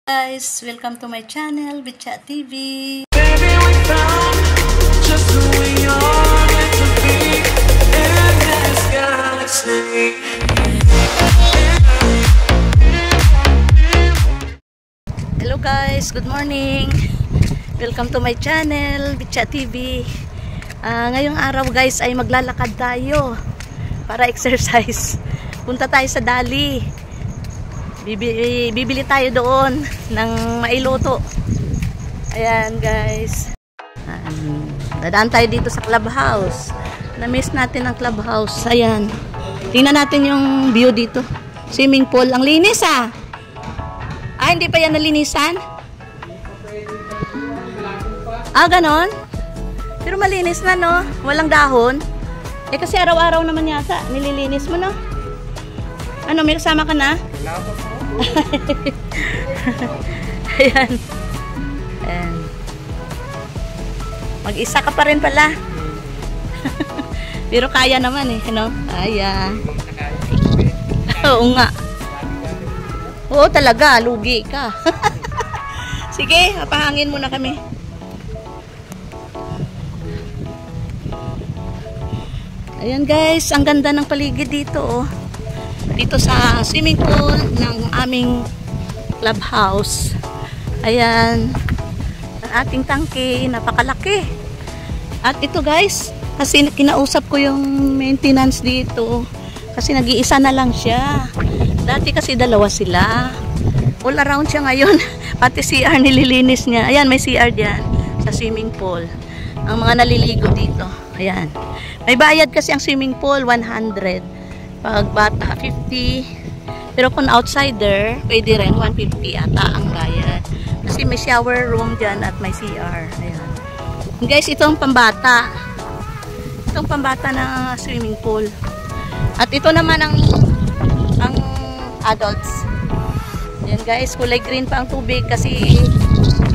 Guys, welcome to my channel, Bitchat TV. Baby, we found just who we are meant to be in this galaxy. Hello guys, good morning. Welcome to my channel, Bitchat TV. Ngayong araw guys ay maglalakad tayo para exercise. Punta tayo sa Dali. Bibili tayo doon ng mailuto. Ayan guys. Dadaan tayo dito sa clubhouse. Na-miss natin ang clubhouse. Ayan. Tingnan natin yung view dito. Swimming pool. Ang linis ah. Hindi pa yan nalinisan? Ganon? Pero malinis na no? Walang dahon. Kasi araw-araw naman yata. Nililinis mo no? Ano, may kasama ka na? Wala pa po. Ayan. Ayan. Mag-isa ka pa rin pala. Pero kaya naman eh, no? Ayan. Oo nga. Oo talaga, lugi ka. Sige, mapahangin muna kami. Ayan guys, ang ganda ng paligid dito oh. Dito sa swimming pool ng aming clubhouse. Ayan. Ang ating tangke, napakalaki. At ito guys, kasi kinausap ko yung maintenance dito. Kasi nag-iisa na lang siya. Dati kasi dalawa sila. All around siya ngayon. Pati CR nililinis niya. Ayan, may CR diyan sa swimming pool. Ang mga naliligo dito. Ayan. May bayad kasi ang swimming pool, 100. Pag bata, 50. Pero kung outsider, pwede rin 150 ata ang bayad. Kasi may shower room dyan at may CR. Ayan. Guys, ito ang pambata. Itong pambata na swimming pool. At ito naman ang adults. Ayan guys, kulay green pa ang tubig kasi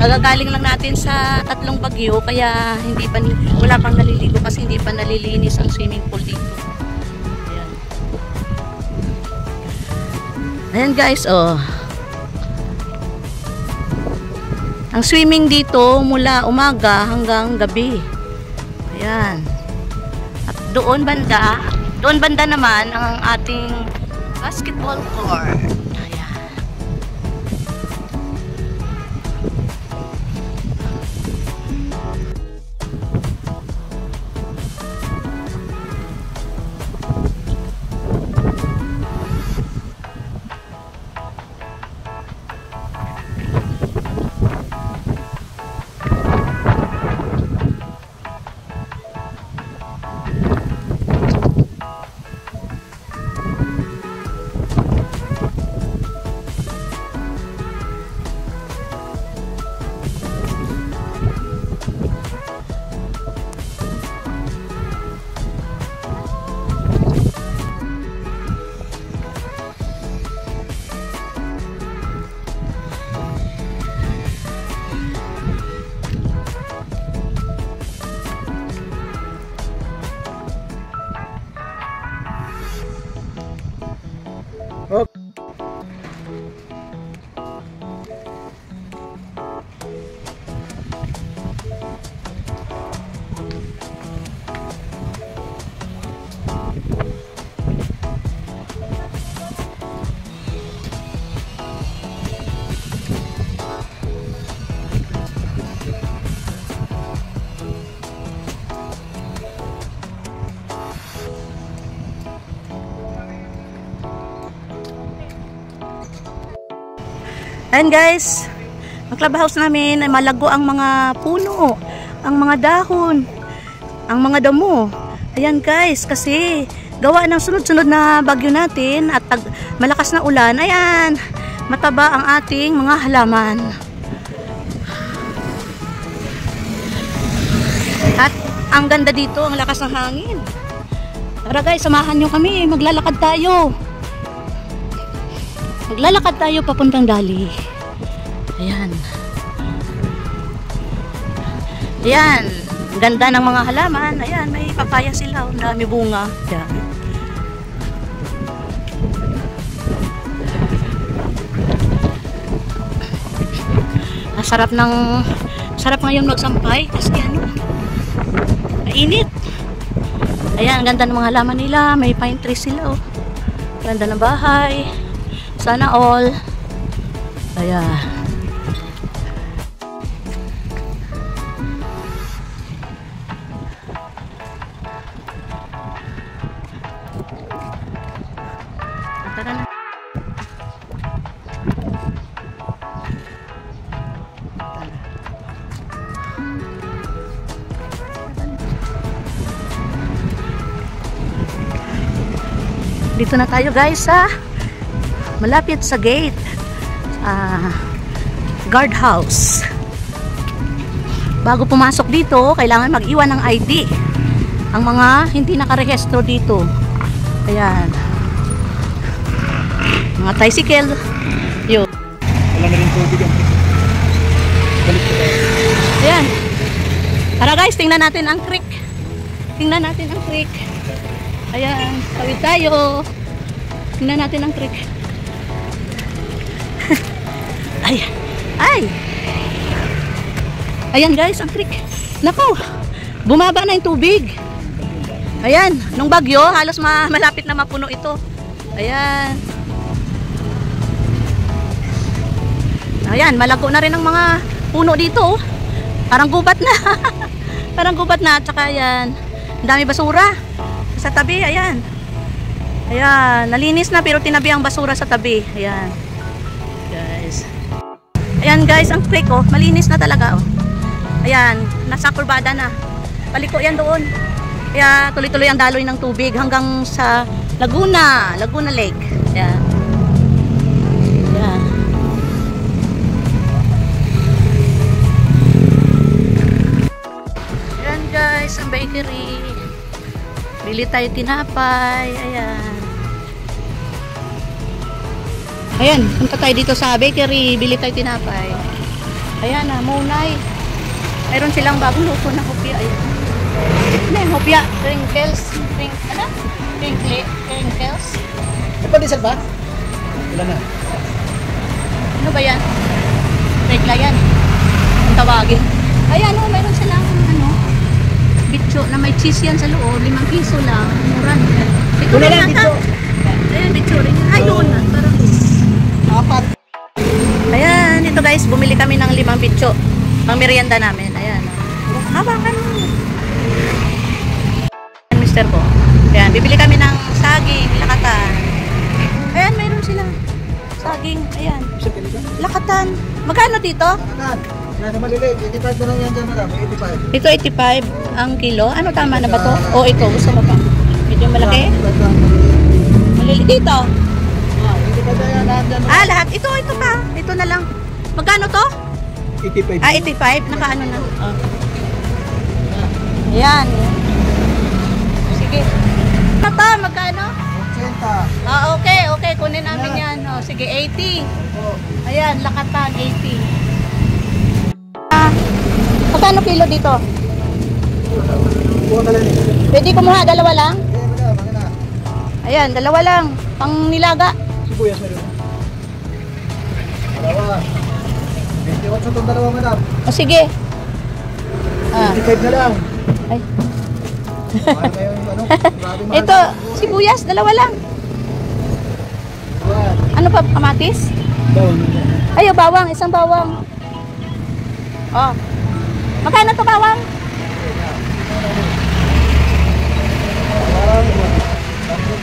nagagaling lang natin sa 3 bagyo kaya wala pang naliligo kasi hindi pa nalilinis ang swimming pool dito. Ayan guys, oh. Ang swimming dito mula umaga hanggang gabi. Ayan. At doon banda naman ang ating basketball court. Ayan. Ayan guys, ang clubhouse namin ay malago ang mga puno, ang mga dahon, ang mga damo. Ayan guys, kasi gawa ng sunod-sunod na bagyo natin at malakas na ulan, ayan, mataba ang ating mga halaman. At ang ganda dito, ang lakas ng hangin. Tara guys, samahan nyo kami, maglalakad tayo. Maglalakad tayo papuntang Dali. Ayan. Ayan. Ganda ng mga halaman. Ayan, may papaya sila. Ang dami bunga. Ayan. Sarap ngayon magsampay kasi ano, mainit. Ayan, ang ganda ng mga halaman nila. May pine tree sila, oh. Ganda ng bahay. Sana all. Ayan. Tara na. Dito na tayo guys sa malapit sa gate, guardhouse. Bago pumasok dito, kailangan mag-iwan ng ID ang mga hindi nakarehistro dito. Ayan, mga tricycle yun. Wala na rin tubig ang balik ko tayo. Ayan, tara guys, tingnan natin ang creek. Tingnan natin ang creek. Ayan, tawid tayo. Tingnan natin ang creek. Ay, ay. Ayan guys, ang creek. Nako, bumaba na yung tubig. Ayan, nung bagyo, halos malapit na mapuno ito. Ayan. Ayan, malago na rin ang mga puno dito. Parang gubat na. Parang gubat na. Tsaka ayan, ang dami basura sa tabi. Ayan. Ayan, nalinis na pero tinabi ang basura sa tabi. Ayan. Guys. Ayan guys, ang creek, oh, malinis na talaga, oh. Ayan, nasa kurbada na. Paliko yan doon. Kaya tuloy-tuloy ang daloy ng tubig hanggang sa Laguna Lake. Ayan. Ayan. Ayan guys, ang bakery. Bili tayo tinapay. Ayan. Ayan, punta tayo dito sa bakery. Bili tayo tinapay. Ayan na, Monay. Mayroon silang bagong luto na hopya. Ayan. Ano yung hopya? Crinkles. Ano? Crinkles. May pandesal ba? Wala na. Ano ba yan? Regla yan. Ang tawagin. Ayan, oh, mayroon silang ano, bitso na may cheese yan sa loob. 5 piso lang. Mura. Ito rin lang ka. Ayan, bitso rin. Ayun. Parang 4. ayan, ito guys, bumili kami ng 5 bitso. Pang merienda namin. Ayan. Hawakan mo. Mister ko. Ayan, bibili kami ng saging, lakatan. Ayan, mayroon sila. Saging, ayan. Lakatan. Magkano dito? Lakatan. Nasa maliliit. 85 na lang yan dyan, madam. 85. Ito 85 ang kilo. Ano, tama na ba to? O ito, gusto mo pa? Medyo malaki? Maliliit dito. 85 na yan, lahat dyan. Ah, lahat. Ito pa. Ito na lang. Magkano to? 85. Ah, 85. Nakaano na. Oh. Ayan. Sige. Ano to? Magkano? 80. Ah, okay. Okay, kunin namin yan. Oh, sige, 80. Ayan, lakatan, 80. Ah, magkano kilo dito? Buwan na lang eh. Pwede kumuha, dalawa lang? Madam, ano na? Ayan, dalawa lang. Pang nilaga. Sibuyas meron. Dalawa. 28 itong dalawa, madam. O sige. Ah. 85 na lang. Ay. Mahal na yun, ano? Grabe mahal. Ito, sibuyas, dalawa lang. Buwan. Ano pa, kamatis? Bawang. Ay, oh, bawang, isang bawang. Oh. Magkano to bawang?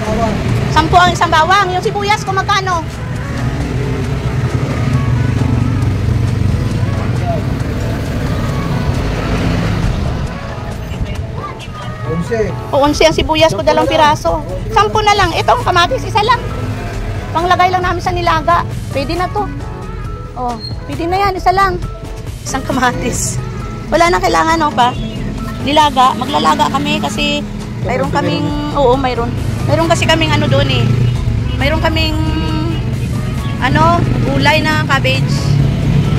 Bawang. 10 ang isang bawang. Yung sibuyas kung magkano? O 11 ang sibuyas ko, 2 piraso. 10 na lang. Itong kamatis, isa lang. Panglagay lang namin sa nilaga. Pwede na to. Oh, pwede na yan, isa lang. Isang kamatis. Wala na kailangan, no, pa? Nilaga. Maglalaga kami kasi mayroon kaming, oo, mayroon. Mayroon kasi kaming ano doon eh. Mayroon kaming ano, gulay na cabbage.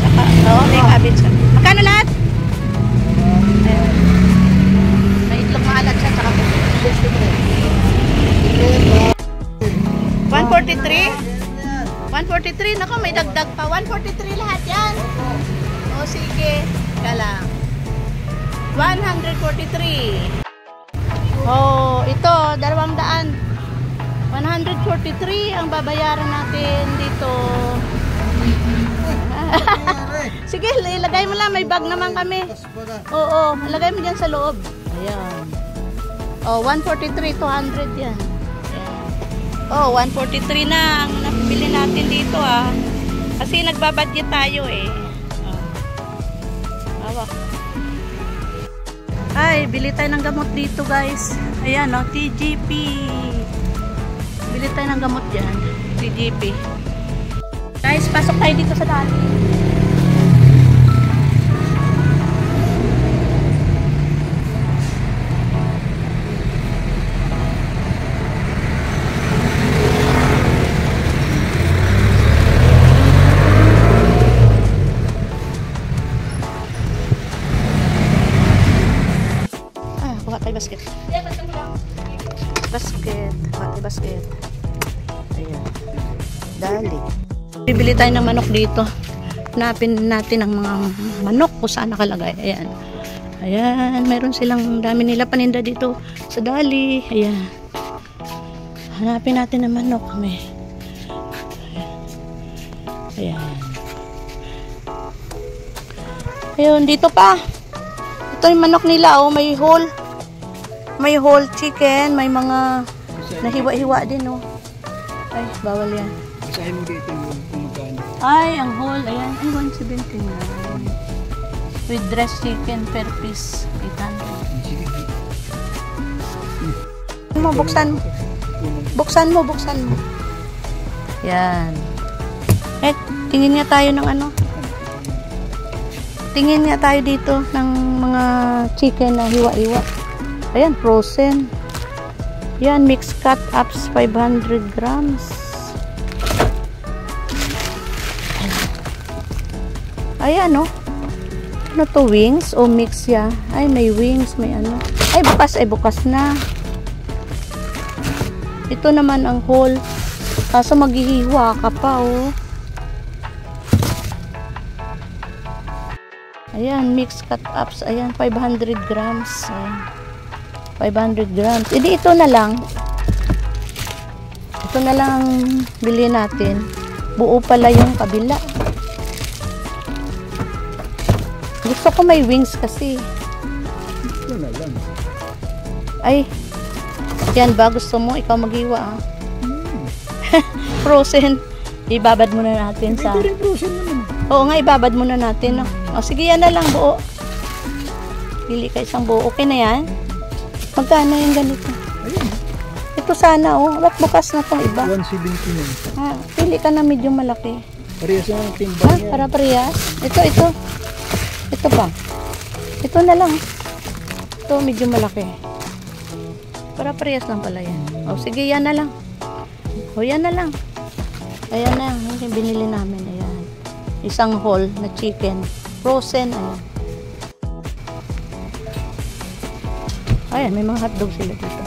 Saka, oo, may cabbage. Magkano lahat? Ayan. May itlog maalat siya, saka 143? 143, nako, may dagdag pa. 143 lahat yan. O sige, kala. 143. Oh, ito 200. 143 ang babayaran natin dito. Sige, ilagay mo lang, may bag naman kami. Oo, ilagay mo diyan sa loob. Ayan. Oh, 143, 200 yan. Ayan. Oh, 143 na ang nabili natin dito ah. Kasi nagbabudget tayo eh. Oh. Hawak. Ay, bili tayo ng gamot dito guys. Ayan o, TGP. Bili tayo ng gamot dyan. TGP. Guys, pasok tayo dito sa dali. Basket. Basket. Pati basket. Ayan. Dali. Bibili tayo ng manok dito. Hanapin natin ang mga manok kung saan nakalagay. Ayan. Ayan. Meron silang dami nila paninda dito sa dali. Ayan. Hanapin natin ang manok. May. Ayan. Ayun. Dito pa. Ito yung manok nila. Oh, may hole. May whole chicken, may mga nahiwa-hiwa din, oh. Ay, bawal yan. Basahin mo dito yung magkano. Ay, ang whole, ayan. Ay, 179. With dressed chicken per piece, 800. Buksan mo. Buksan mo, buksan mo. Yan. Eh, tingin nga tayo ng ano. Tingin nga tayo dito ng mga chicken na hiwa-hiwa. Ayan, frozen. Yan, mixed cut ups 500 grams. Ayan, no? Ano to, wings o mix ya? Ay, may wings, may ano. Ay, bukas na. Ito naman ang whole. Kaso maghihiwa ka pa, oh. Ayan, mixed cut ups. Ayan, 500 grams. Ayan. 500 grams. Hindi, ito na lang. Ito na lang ang bili natin. Buo pala yung kabila. Gusto ko may wings kasi. Ito na lang. Ay, yan ba? Gusto mo? Ikaw mag-iwa, ah. Frozen. Ibabad muna natin sa... Ito rin frozen naman. Oo nga, ibabad muna natin. No? O, sige, yan na lang, buo. Pili ka isang buo. Okay na yan? Magkano yung ganito? Ayun. Ito sana, oh. Ba't bukas na itong iba? 179. Ah, pili ka na medyo malaki. Parehas na ang timba Ah, niya. para parehas. Ito. Ito pa. Ito na lang. Ito, medyo malaki. Para parehas lang pala yan. O, sige, yan na lang. O, yan na lang. Ayan na, yung binili namin. Ayan. Isang whole na chicken. Frozen, ayan. Ayan, may mga hotdog sila dito.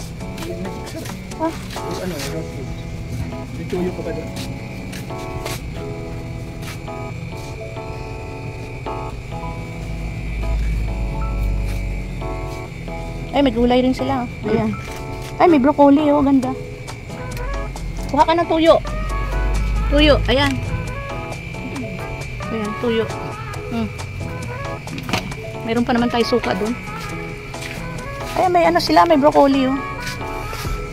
Ah, Ano, raw food. May tuyo pa ba doon? ay, may gulay rin sila. Ayan. Ay, may broccoli, oh, ganda. Kuha ka ng tuyo. Tuyo, ayan. Ayan, tuyo. Meron pa naman tayo suka doon. Ayan, may ano sila, may broccoli, oh.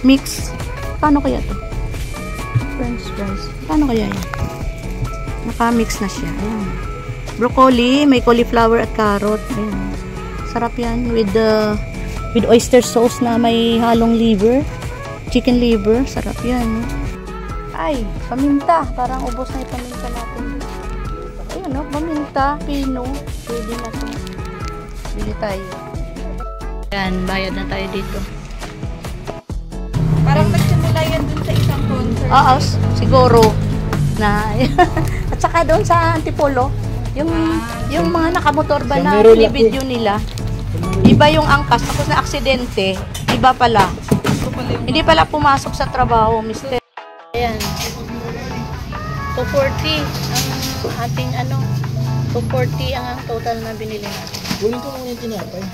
Mix. Paano kaya to? French fries. Paano kaya yan? Naka-mix na siya. Ayan. Broccoli, may cauliflower at carrot. Ayan. Sarap yan with oyster sauce na may halong liver. Chicken liver. Sarap yan. No? Ay, paminta. Parang ubos na yung paminta natin. Ayun, no? Paminta, pino. Pwede na ito. Bili tayo. Yan, bayad na tayo dito. Parang nagsimula yan dun sa isang concert. Oo, siguro. Na, at saka doon sa Antipolo, yung mga nakamotor ba na video nila, iba yung angkas. Tapos na aksidente, iba pala. Hindi pala pumasok sa trabaho, mister. Ayan. 240 ang ating ano, 240 ang total na binili natin. Kunin ko muna yung tinapay.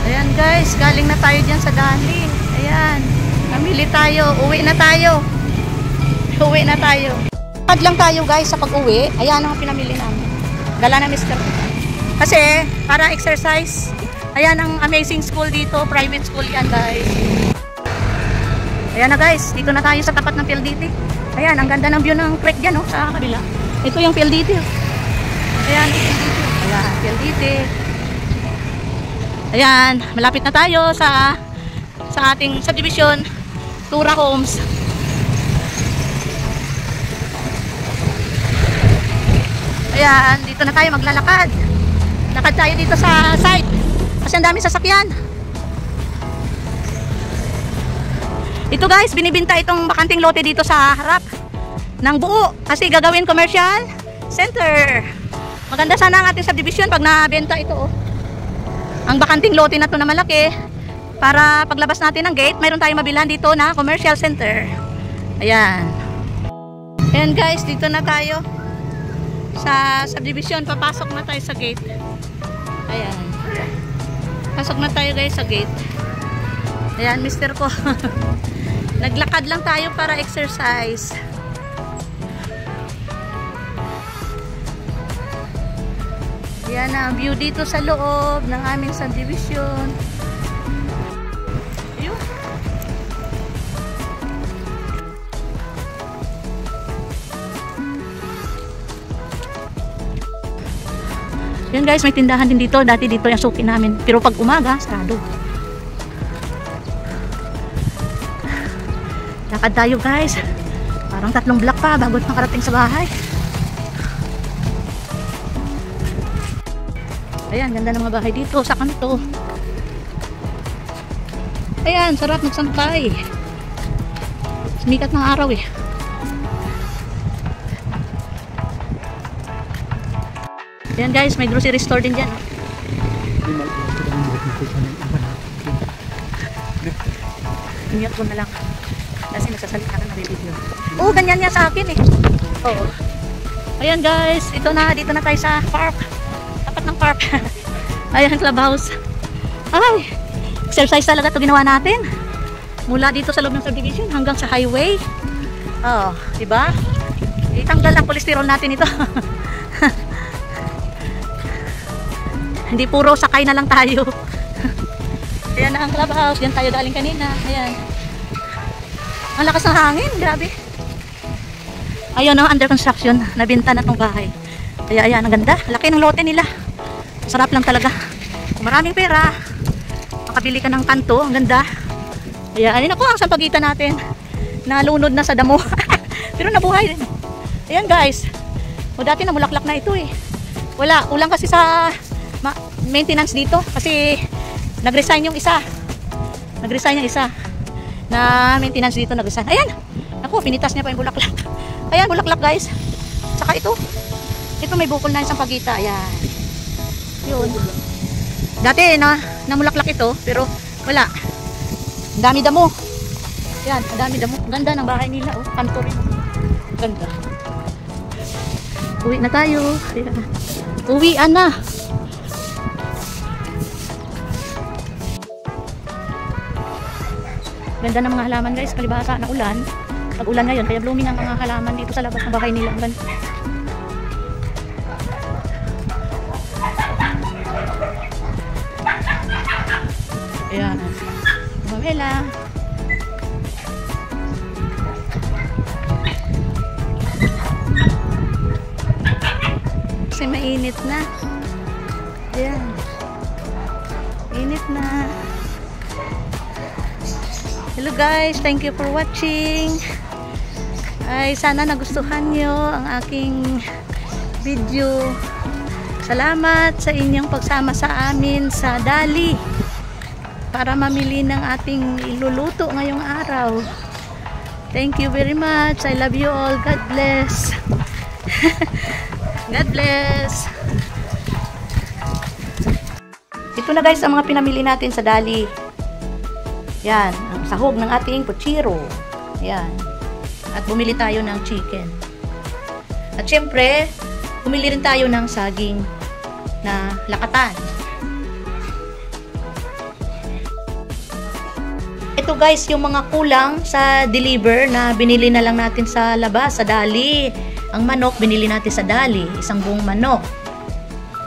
Ayan guys, galing na tayo dyan sa Dali. Ayan, namili tayo. Uwi na tayo. Uwi na tayo. Pag lang tayo guys sa pag-uwi. Ayan ang pinamili namin. Dala na Mr. Kasi para exercise. Ayan ang amazing school dito. Private school yan guys. Ayan na guys, dito na tayo sa tapat ng PLDT. Ayan, ang ganda ng view ng creek dyan oh, sa kabila. Ito yung PLDT. Ayan, ayan, PLDT. Ayan, malapit na tayo sa ating subdivision, Tura Homes. Ayan, dito na tayo maglalakad. Lakad tayo dito sa site. Kasi ang dami sasakyan. Ito guys, binibinta itong bakanting lote dito sa harap ng buo. Kasi gagawin commercial center. Maganda sana ang ating subdivision pag nabenta ito oh. Ang bakanting lote na to na malaki, para paglabas natin ng gate, mayroon tayong mabilhan dito na commercial center. Ayan. Ayan guys, dito na tayo sa subdivision. Papasok na tayo sa gate. Ayan. Pasok na tayo guys sa gate. Ayan, mister ko. Naglakad lang tayo para exercise. Yan ang view dito sa loob ng aming subdivision. Ayun. Yan guys, may tindahan din dito. Dati dito yung suki namin. Pero pag umaga, sarado. Lakad tayo guys. Parang 3 block pa bago makarating sa bahay. Ayan, ganda ng mga bahay dito sa kanto. Ayan, sarap magsampay. Sumikat ng araw eh. Ayan guys, may grocery store din dyan. Mute ko na lang. Kasi nagsasalita ka na video. Oo, ganyan niya sa akin eh. Oo. Ayan guys, dito na tayo sa park. Tapat ng park. Ayan, clubhouse. Ay, exercise talaga ito ginawa natin. Mula dito sa loob ng subdivision hanggang sa highway. Oh, diba? Itanggal ang cholesterol natin ito. Hindi puro sakay na lang tayo. Ayan na ang clubhouse. Diyan tayo galing kanina. Ayan. Ang lakas ng hangin. Grabe. Ayun na, under construction. Nabinta na itong bahay. Kaya ayan, ang ganda. Laki ng lote nila. Sarap lang talaga. Kung maraming pera, makabili ka ng kanto. Ang ganda. Kaya ayun ako ang sampagitan natin. Nalunod na sa damo. Pero nabuhay rin. Ayan guys. O dati namulaklak na ito eh. Wala. Ulang kasi sa maintenance dito. Kasi nag-resign yung isa. Nag-resign yung isa. Na maintenance dito nag-resign. Ayan. Ako, pinitas niya pa yung bulaklak. Ayan, bulaklak guys. Saka ito. Ito may bukol na yung sampagita. Ayan. Yun. Dati namulaklak ito. Pero wala. Ang dami damo. Ayan, ang dami damo. Ganda ng bahay nila. Oh. Kanto rin. Ganda. Uwi na tayo. Ayan. Uwian na. Ganda ng mga halaman guys. Kalibasa na ulan. Pag-ulan ngayon. Kaya blooming ang mga halaman dito sa labas ng bahay nila. Ganda. Ayan. Mamela. Kasi mainit na. Ayan. Init na. Hello guys. Thank you for watching. Ay, sana nagustuhan nyo ang aking video. Salamat sa inyong pagsama sa amin sa Dali. Para mamili ng ating iluluto ngayong araw. Thank you very much. I love you all. God bless. God bless. Ito na guys ang mga pinamili natin sa Dali. Yan, ang sahog ng ating puchiro. Yan. At bumili tayo ng chicken. At syempre, bumili rin tayo ng saging na lakatan. Ito guys, yung mga kulang sa deliver na binili na lang natin sa labas, sa dali. Ang manok, binili natin sa dali, isang buong manok.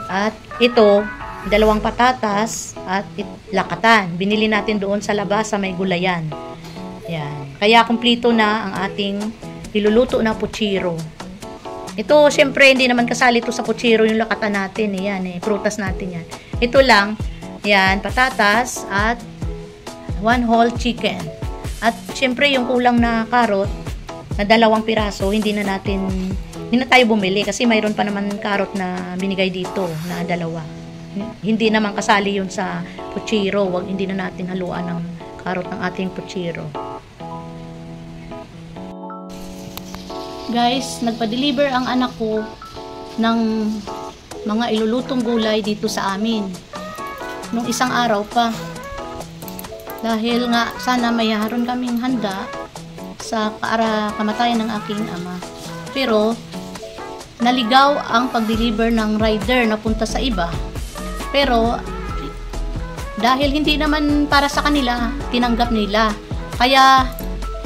At ito, 2 patatas at lakatan. Binili natin doon sa labas sa may gulayan. Yan. Kaya kumpleto na ang ating iluluto na puchiro. Ito, syempre, hindi naman kasali ito sa puchiro yung lakatan natin. Yan, prutas natin yan. Ito lang, yan, patatas at 1 whole chicken. At syempre, yung kulang na carrot, na 2 piraso, hindi na tayo bumili kasi mayroon pa naman carrot na binigay dito na 2. Hindi naman kasali yun sa puchiro. Hindi na natin haluan ng carrot ng ating puchiro. Guys, nagpa-deliver ang anak ko ng mga ilulutong gulay dito sa amin. Nung isang araw pa. Dahil nga sana mayroon kaming handa sa kamatayan ng aking ama. Pero naligaw ang pag-deliver ng rider na punta sa iba. Pero dahil hindi naman para sa kanila, tinanggap nila. Kaya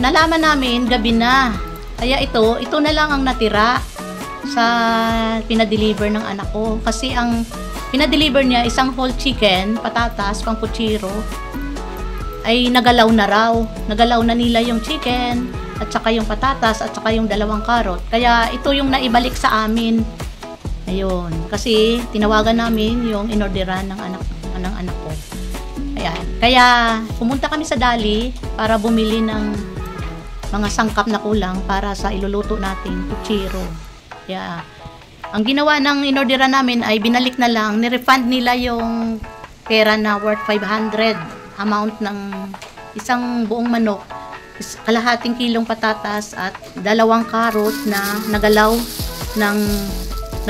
nalaman namin gabi na. Kaya ito na lang ang natira sa pinadeliver ng anak ko. Kasi ang pinadeliver niya, isang whole chicken, patatas, pang puchiro, ay nagalaw na raw. Nagalaw na nila yung chicken, at saka yung patatas, at saka yung 2 carrot. Kaya ito yung naibalik sa amin. Ayun. Kasi tinawagan namin yung inorderan ng anak ko. Ayan. Kaya pumunta kami sa dali para bumili ng mga sangkap na kulang para sa iluluto nating puchiro. Kaya ang ginawa ng inorderan namin ay binalik na lang, ni-refund nila yung pera na worth 500 amount ng isang buong manok, kalahating kilong patatas at 2 carrot na nagalaw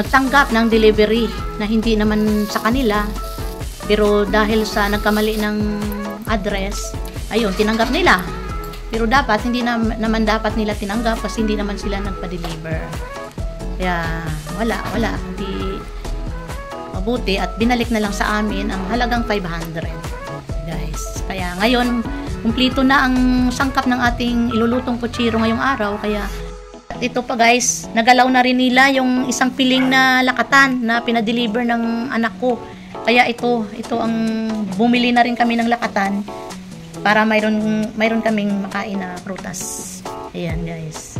nagtanggap ng delivery na hindi naman sa kanila, pero dahil sa nagkamali ng address, ayun, tinanggap nila. Pero dapat, hindi naman dapat nila tinanggap kasi hindi naman sila nagpa-deliver. Kaya, wala. Hindi mabuti at binalik na lang sa amin ang halagang 500. Guys. Kaya ngayon, kumpleto na ang sangkap ng ating ilulutong puchiro ngayong araw. Kaya, ito pa guys, nagalaw na rin nila yung isang piling na lakatan na pinadeliver ng anak ko. Kaya ito ang bumili na rin kami ng lakatan para mayroon kaming makain na prutas. Ayan guys.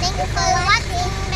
Thank you for watching.